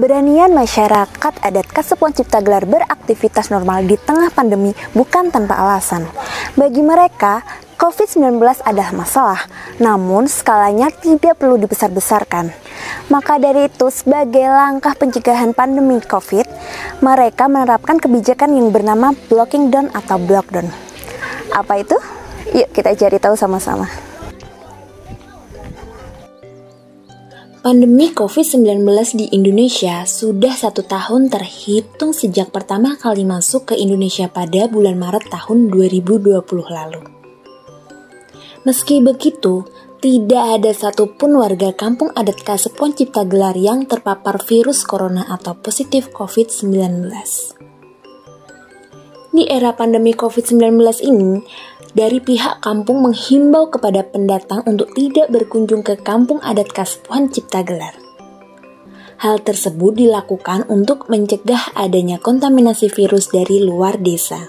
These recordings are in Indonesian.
Keberanian masyarakat adat Kasepuhan Ciptagelar beraktivitas normal di tengah pandemi bukan tanpa alasan. Bagi mereka, COVID-19 adalah masalah, namun skalanya tidak perlu dibesar-besarkan. Maka dari itu, sebagai langkah pencegahan pandemi COVID, mereka menerapkan kebijakan yang bernama blocking down atau lockdown. Apa itu? Yuk kita cari tahu sama-sama. Pandemi COVID-19 di Indonesia sudah 1 tahun terhitung sejak pertama kali masuk ke Indonesia pada bulan Maret tahun 2020 lalu. Meski begitu, tidak ada satupun warga kampung adat Kasepuhan Ciptagelar yang terpapar virus corona atau positif COVID-19. Di era pandemi COVID-19 ini, dari pihak kampung menghimbau kepada pendatang untuk tidak berkunjung ke kampung adat Kasepuhan Ciptagelar. Hal tersebut dilakukan untuk mencegah adanya kontaminasi virus dari luar desa.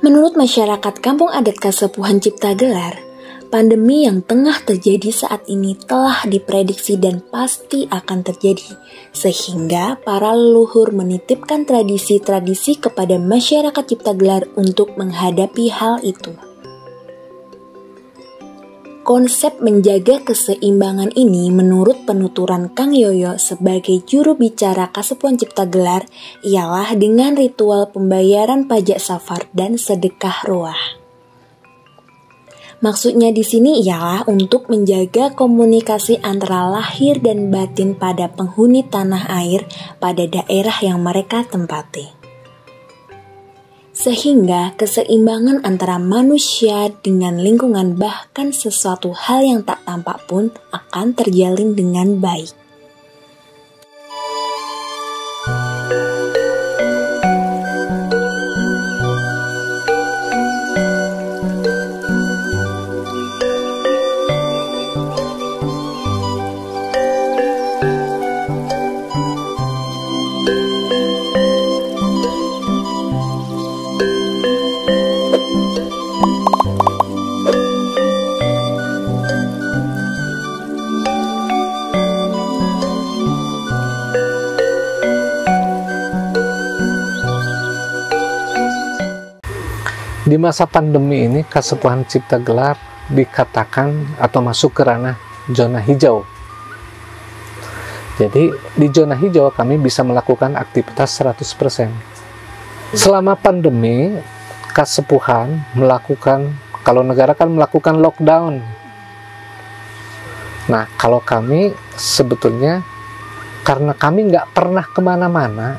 Menurut masyarakat kampung adat Kasepuhan Ciptagelar, pandemi yang tengah terjadi saat ini telah diprediksi dan pasti akan terjadi, sehingga para leluhur menitipkan tradisi-tradisi kepada masyarakat Ciptagelar untuk menghadapi hal itu. Konsep menjaga keseimbangan ini menurut penuturan Kang Yoyo sebagai juru bicara Kasepuhan Ciptagelar ialah dengan ritual pembayaran pajak safar dan sedekah roah. Maksudnya di sini ialah untuk menjaga komunikasi antara lahir dan batin pada penghuni tanah air pada daerah yang mereka tempati. Sehingga keseimbangan antara manusia dengan lingkungan bahkan sesuatu hal yang tak tampak pun akan terjalin dengan baik. Di masa pandemi ini, Kasepuhan Ciptagelar dikatakan atau masuk ke ranah zona hijau. Jadi, di zona hijau kami bisa melakukan aktivitas 100%. Selama pandemi, Kasepuhan melakukan, kalau negara kan melakukan lockdown. Nah, kalau kami sebetulnya, karena kami nggak pernah kemana-mana,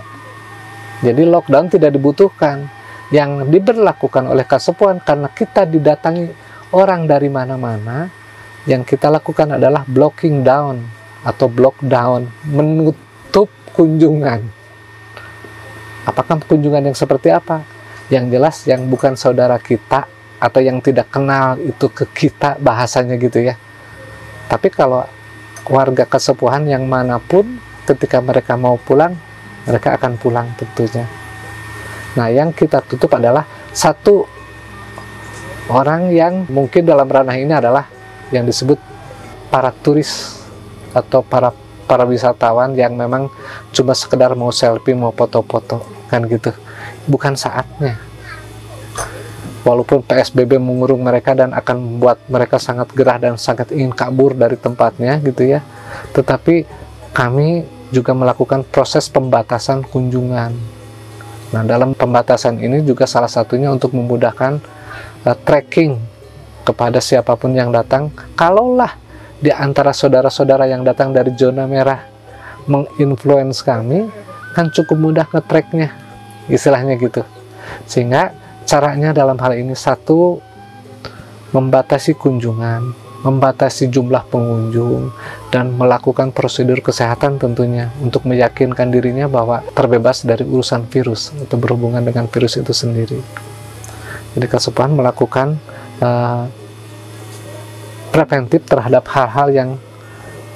jadi lockdown tidak dibutuhkan. Yang diberlakukan oleh Kasepuhan karena kita didatangi orang dari mana-mana, yang kita lakukan adalah blocking down atau lockdown, menutup kunjungan. Apakah kunjungan yang seperti apa? Yang jelas yang bukan saudara kita atau yang tidak kenal itu ke kita, bahasanya gitu ya. Tapi kalau warga Kasepuhan yang manapun, ketika mereka mau pulang, mereka akan pulang tentunya. Nah, yang kita tutup adalah satu orang yang mungkin dalam ranah ini adalah yang disebut para turis atau para wisatawan yang memang cuma sekedar mau selfie, mau foto-foto, kan gitu. Bukan saatnya. Walaupun PSBB mengurung mereka dan akan membuat mereka sangat gerah dan sangat ingin kabur dari tempatnya gitu ya. Tetapi kami juga melakukan proses pembatasan kunjungan. Nah, dalam pembatasan ini juga salah satunya untuk memudahkan tracking kepada siapapun yang datang. Kalaulah di antara saudara-saudara yang datang dari zona merah menginfluence kami, kan cukup mudah nge-tracknya, istilahnya gitu. Sehingga caranya dalam hal ini, satu, membatasi kunjungan, membatasi jumlah pengunjung, dan melakukan prosedur kesehatan tentunya untuk meyakinkan dirinya bahwa terbebas dari urusan virus atau berhubungan dengan virus itu sendiri. Jadi Kasepuhan melakukan preventif terhadap hal-hal yang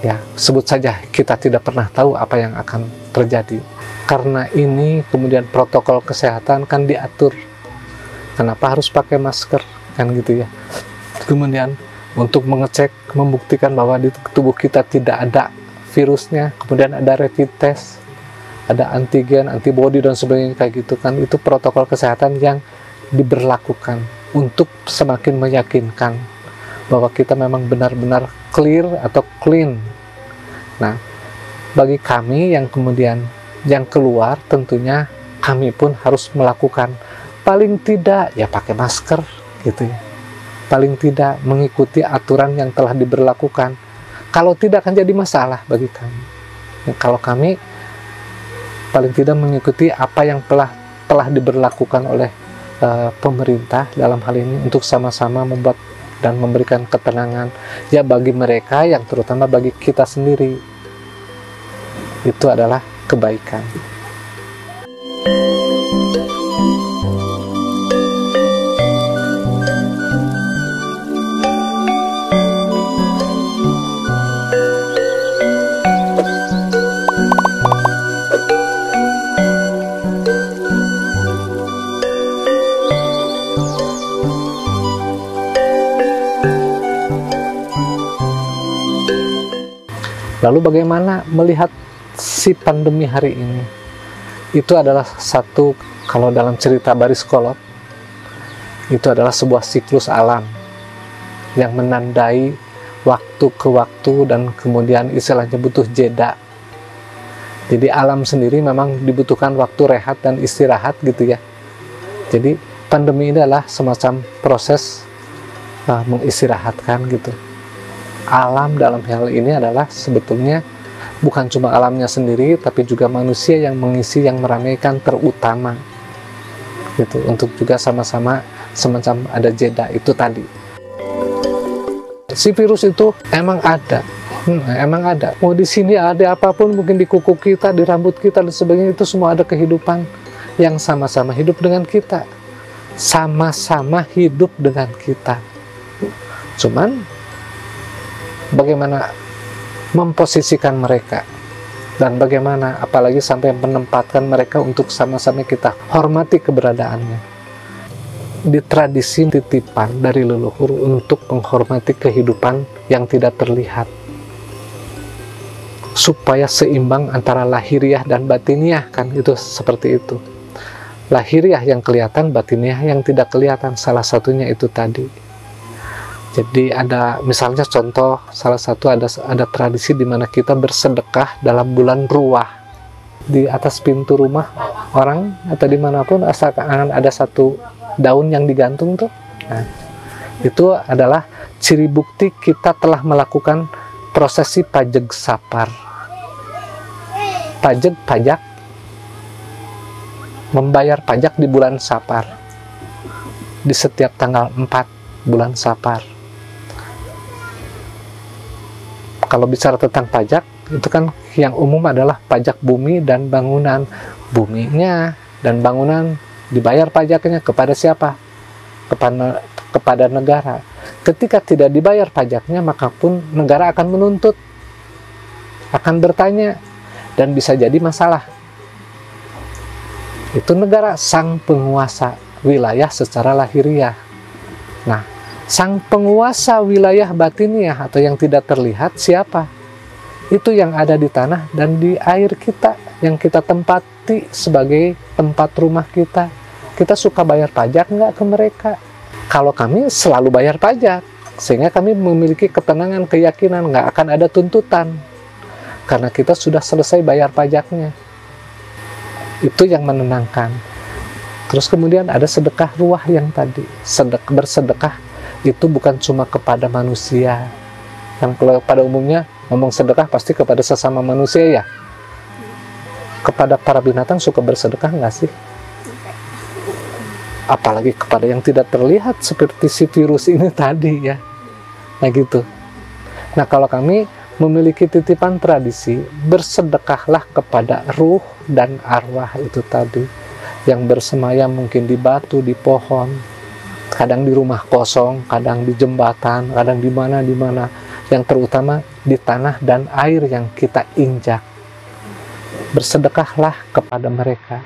ya sebut saja kita tidak pernah tahu apa yang akan terjadi. Karena ini kemudian protokol kesehatan kan diatur. Kenapa harus pakai masker kan gitu ya. Kemudian untuk mengecek, membuktikan bahwa di tubuh kita tidak ada virusnya, kemudian ada rapid test, ada antigen, antibody dan sebagainya kayak gitu kan. Itu protokol kesehatan yang diberlakukan untuk semakin meyakinkan bahwa kita memang benar-benar clear atau clean. Nah, bagi kami yang kemudian yang keluar, tentunya kami pun harus melakukan paling tidak ya pakai masker gitu ya. Paling tidak mengikuti aturan yang telah diberlakukan. Kalau tidak akan jadi masalah bagi kami. Kalau kami paling tidak mengikuti apa yang telah diberlakukan oleh pemerintah dalam hal ini untuk sama-sama membuat dan memberikan ketenangan ya bagi mereka, yang terutama bagi kita sendiri. Itu adalah kebaikan. Lalu bagaimana melihat si pandemi hari ini? Itu adalah satu, kalau dalam cerita Baris Kolot, itu adalah sebuah siklus alam yang menandai waktu ke waktu dan kemudian istilahnya butuh jeda. Jadi alam sendiri memang dibutuhkan waktu rehat dan istirahat gitu ya. Jadi pandemi ini adalah semacam proses mengistirahatkan gitu. Alam dalam hal ini adalah sebetulnya bukan cuma alamnya sendiri, tapi juga manusia yang mengisi, yang meramaikan terutama gitu, untuk juga sama-sama semacam ada jeda itu tadi. Si virus itu emang ada, emang ada. Mau di sini ada apapun, mungkin di kuku kita, di rambut kita dan sebagainya, itu semua ada kehidupan yang sama-sama hidup dengan kita, sama-sama hidup dengan kita. Cuman bagaimana memposisikan mereka, dan bagaimana apalagi sampai menempatkan mereka untuk sama-sama kita hormati keberadaannya. Di tradisi titipan dari leluhur untuk menghormati kehidupan yang tidak terlihat, supaya seimbang antara lahiriah dan batiniah, kan itu seperti itu. Lahiriah yang kelihatan, batiniah yang tidak kelihatan, salah satunya itu tadi. Jadi ada misalnya contoh, salah satu ada tradisi di mana kita bersedekah dalam bulan Ruah. Di atas pintu rumah orang atau dimanapun asalkan ada satu daun yang digantung tuh. Nah, itu adalah ciri bukti kita telah melakukan prosesi pajeg sapar. Pajak, membayar pajak di bulan Sapar. Di setiap tanggal 4 bulan Sapar. Kalau bicara tentang pajak, itu kan yang umum adalah pajak bumi dan bangunan. Buminya dan bangunan dibayar pajaknya kepada siapa? Kepada negara. Ketika tidak dibayar pajaknya, maka pun negara akan menuntut, akan bertanya, dan bisa jadi masalah. Itu negara sang penguasa wilayah secara lahiriah. Nah, sang penguasa wilayah batiniah atau yang tidak terlihat siapa? Itu yang ada di tanah dan di air kita, yang kita tempati sebagai tempat rumah kita. Kita suka bayar pajak nggak ke mereka? Kalau kami selalu bayar pajak, sehingga kami memiliki ketenangan, keyakinan nggak akan ada tuntutan, karena kita sudah selesai bayar pajaknya. Itu yang menenangkan. Terus kemudian ada sedekah ruah yang tadi, bersedekah itu bukan cuma kepada manusia. Yang kalau pada umumnya ngomong sedekah pasti kepada sesama manusia ya. Kepada para binatang suka bersedekah nggak sih? Apalagi kepada yang tidak terlihat seperti si virus ini tadi ya. Nah gitu. Nah kalau kami memiliki titipan tradisi, bersedekahlah kepada ruh dan arwah itu tadi, yang bersemayam mungkin di batu, di pohon, kadang di rumah kosong, kadang di jembatan, kadang di mana, yang terutama di tanah dan air yang kita injak. Bersedekahlah kepada mereka.